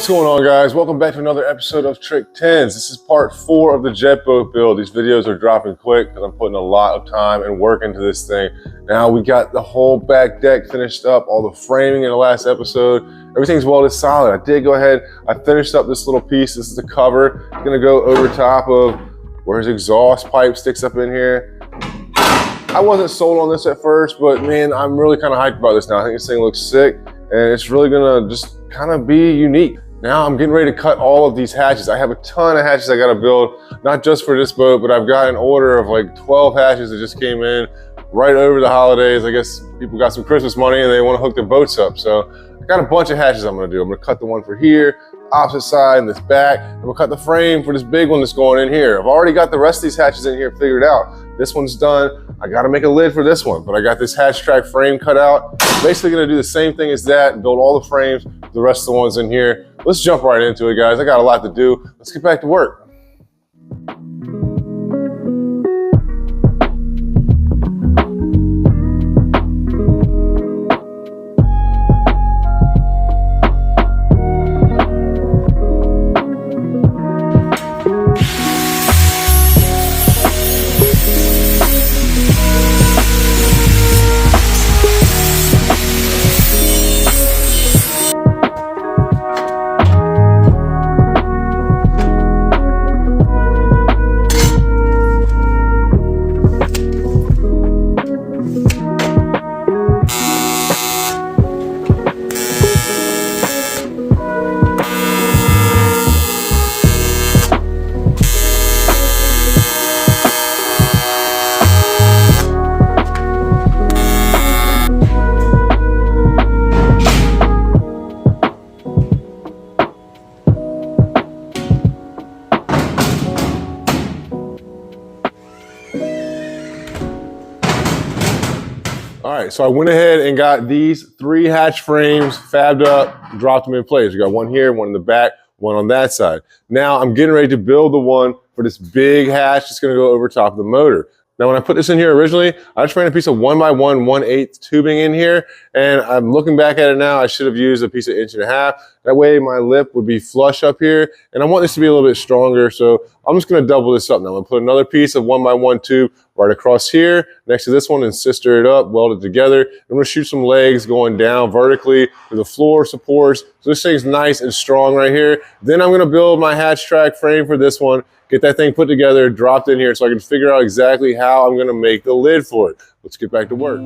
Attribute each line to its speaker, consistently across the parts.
Speaker 1: going on, guys? Welcome back to another episode of Trick 10s. This is part 4 of the jet boat build. These videos are dropping quick because I'm putting a lot of time and work into this thing. Now we got the whole back deck finished up, all the framing in the last episode. Everything's welded solid. I did go ahead, I finished up this little piece. This is the cover. It's gonna go over top of where his exhaust pipe sticks up in here. I wasn't sold on this at first, but man, I'm really kind of hyped about this now. I think this thing looks sick and it's really gonna just kind of be unique. Now I'm getting ready to cut all of these hatches. I have a ton of hatches I gotta build, not just for this boat, but I've got an order of like 12 hatches that just came in right over the holidays. I guess people got some Christmas money and they wanna hook their boats up. So I got a bunch of hatches I'm gonna do. I'm gonna cut the one for here, opposite side, and this back. I'm gonna cut the frame for this big one that's going in here. I've already got the rest of these hatches in here figured out. This one's done. I gotta make a lid for this one, but I got this hatch track frame cut out. Basically gonna do the same thing as that and build all the frames for the rest of the ones in here. Let's jump right into it, guys. I got a lot to do. Let's get back to work. All right, so I went ahead and got these 3 hatch frames fabbed up, dropped them in place. We got one here, one in the back, one on that side. Now I'm getting ready to build the one for this big hatch that's gonna go over top of the motor. Now, when I put this in here originally, I just ran a piece of 1x1 1/8 tubing in here, and I'm looking back at it now, I should have used a piece of 1.5 inches. That way my lip would be flush up here, and I want this to be a little bit stronger, so I'm just gonna double this up now. I'm gonna put another piece of 1x1 tube right across here, next to this one, and sister it up, weld it together. I'm gonna shoot some legs going down vertically with the floor supports, so this thing's nice and strong right here. Then I'm gonna build my hatch track frame for this one, get that thing put together, dropped in here so I can figure out exactly how I'm gonna make the lid for it. Let's get back to work.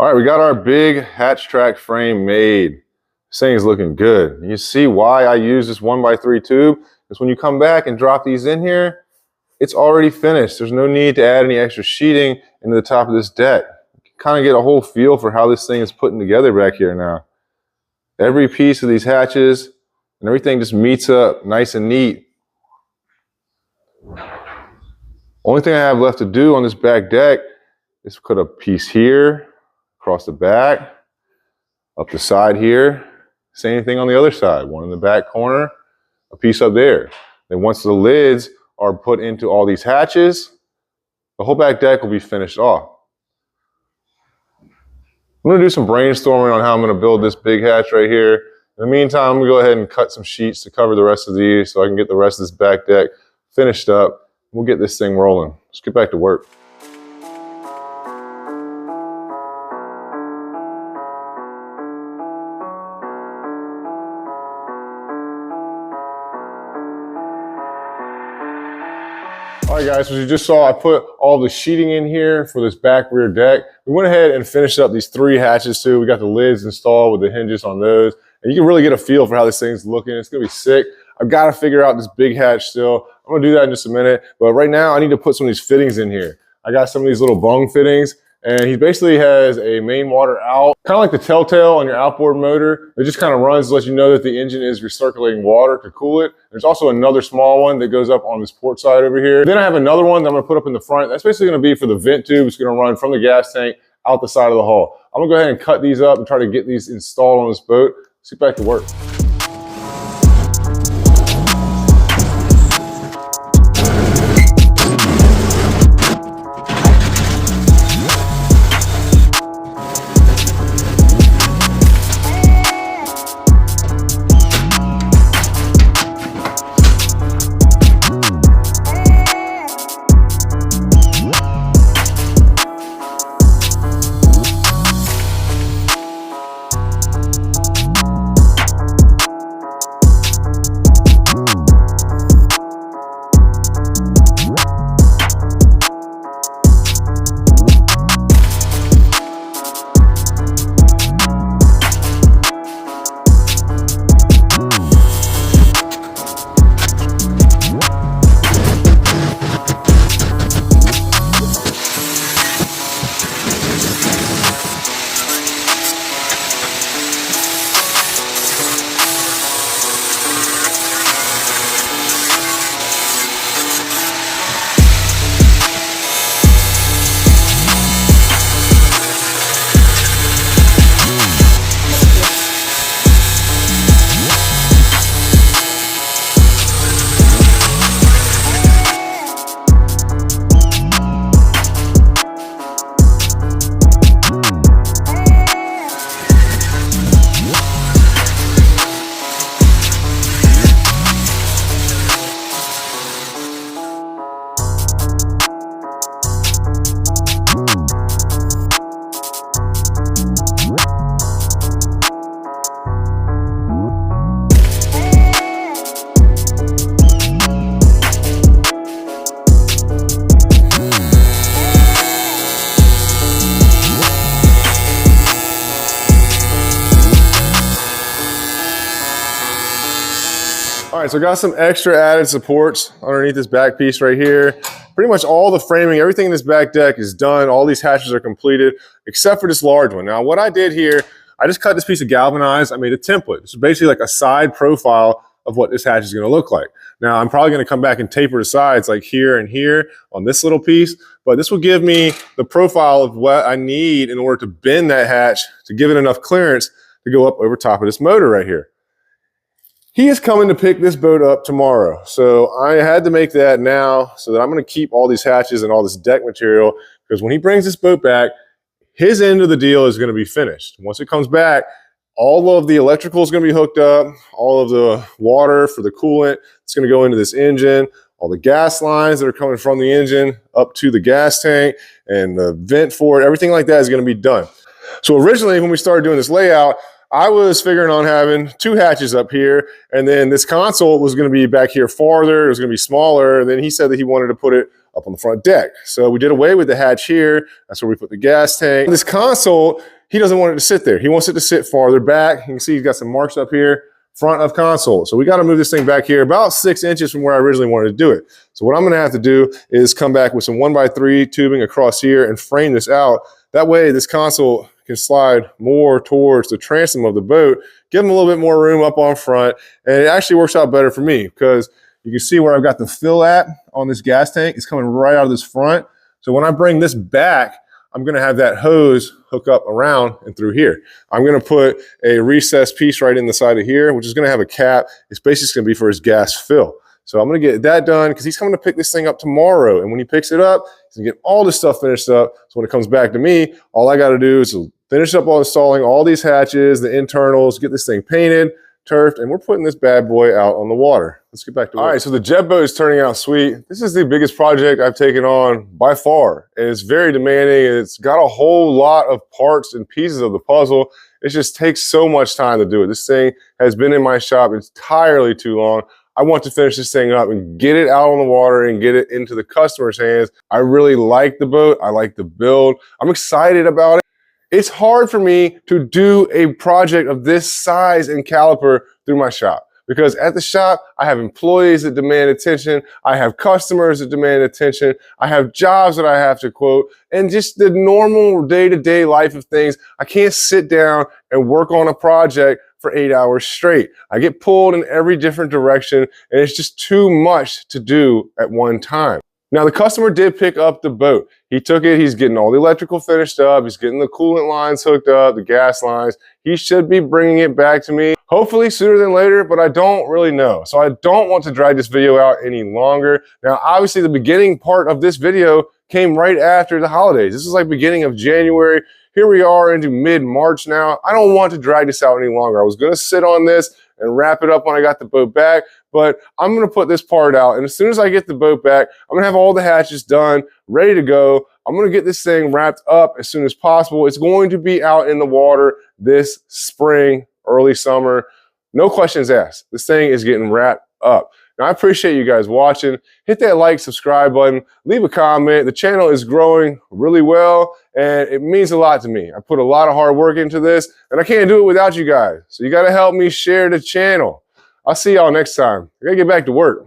Speaker 1: All right, we got our big hatch track frame made. This thing is looking good. You see why I use this 1x3 tube? Because when you come back and drop these in here, it's already finished. There's no need to add any extra sheeting into the top of this deck. You can kind of get a whole feel for how this thing is putting together back here now. Every piece of these hatches and everything just meets up nice and neat. Only thing I have left to do on this back deck is put a piece here, across the back, up the side here. Same thing on the other side. One in the back corner, a piece up there. Then once the lids are put into all these hatches, the whole back deck will be finished off. I'm gonna do some brainstorming on how I'm gonna build this big hatch right here. In the meantime, I'm gonna go ahead and cut some sheets to cover the rest of these so I can get the rest of this back deck finished up. We'll get this thing rolling. Let's get back to work. All right, guys, so as you just saw, I put all the sheeting in here for this back rear deck. We went ahead and finished up these 3 hatches too. We got the lids installed with the hinges on those. And you can really get a feel for how this thing's looking. It's gonna be sick. I've got to figure out this big hatch still. I'm gonna do that in just a minute. But right now, I need to put some of these fittings in here. I got some of these little bung fittings, and he basically has a main water out, kind of like the telltale on your outboard motor. It just kind of runs to let you know that the engine is recirculating water to cool it. There's also another small one that goes up on this port side over here. Then I have another one that I'm gonna put up in the front. That's basically gonna be for the vent tube. It's gonna run from the gas tank out the side of the hull. I'm gonna go ahead and cut these up and try to get these installed on this boat. Let's get back to work. All right, so I got some extra added supports underneath this back piece right here. Pretty much all the framing, everything in this back deck is done. All these hatches are completed, except for this large one. Now, what I did here, I just cut this piece of galvanized. I made a template. It's basically like a side profile of what this hatch is gonna look like. Now, I'm probably gonna come back and taper the sides like here and here on this little piece, but this will give me the profile of what I need in order to bend that hatch to give it enough clearance to go up over top of this motor right here. He is coming to pick this boat up tomorrow. So I had to make that now so that I'm gonna keep all these hatches and all this deck material, because when he brings this boat back, his end of the deal is gonna be finished. Once it comes back, all of the electrical is gonna be hooked up, all of the water for the coolant, it's gonna go into this engine, all the gas lines that are coming from the engine up to the gas tank and the vent for it, everything like that is gonna be done. So originally when we started doing this layout, I was figuring on having 2 hatches up here, and then this console was going to be back here farther. It was going to be smaller, and then he said that he wanted to put it up on the front deck. So we did away with the hatch here. That's where we put the gas tank. This console, he doesn't want it to sit there. He wants it to sit farther back. You can see he's got some marks up here, front of console. So we got to move this thing back here about 6 inches from where I originally wanted to do it. So what I'm going to have to do is come back with some 1x3 tubing across here and frame this out. That way this console can slide more towards the transom of the boat, give them a little bit more room up on front, and it actually works out better for me because you can see where I've got the fill at on this gas tank. It's coming right out of this front. So when I bring this back, I'm gonna have that hose hook up around and through here. I'm gonna put a recessed piece right in the side of here, which is gonna have a cap. It's basically gonna be for his gas fill. So I'm gonna get that done because he's coming to pick this thing up tomorrow. And when he picks it up, he's gonna get all this stuff finished up. So when it comes back to me, all I gotta do is finish up on installing all these hatches, the internals, get this thing painted, turfed, and we're putting this bad boy out on the water. Let's get back to work. All right, so the jet boat is turning out sweet. This is the biggest project I've taken on by far, and it's very demanding. It's got a whole lot of parts and pieces of the puzzle. It just takes so much time to do it. This thing has been in my shop entirely too long. I want to finish this thing up and get it out on the water and get it into the customer's hands. I really like the boat. I like the build. I'm excited about it. It's hard for me to do a project of this size and caliber through my shop because at the shop, I have employees that demand attention. I have customers that demand attention. I have jobs that I have to quote, and just the normal day-to-day life of things. I can't sit down and work on a project for 8 hours straight. I get pulled in every different direction, and it's just too much to do at one time. Now, the customer did pick up the boat. He took it, he's getting all the electrical finished up, he's getting the coolant lines hooked up, the gas lines. He should be bringing it back to me, hopefully sooner than later, but I don't really know. So I don't want to drag this video out any longer. Now, obviously the beginning part of this video came right after the holidays. This is like beginning of January. Here we are into mid-March now. I don't want to drag this out any longer. I was gonna sit on this and wrap it up when I got the boat back, but I'm gonna put this part out. And as soon as I get the boat back, I'm gonna have all the hatches done, ready to go. I'm gonna get this thing wrapped up as soon as possible. It's going to be out in the water this spring, early summer. No questions asked. This thing is getting wrapped up. Now, I appreciate you guys watching. Hit that like, subscribe button, leave a comment. The channel is growing really well, and it means a lot to me. I put a lot of hard work into this, and I can't do it without you guys. So you got to help me share the channel. I'll see y'all next time. I got to get back to work.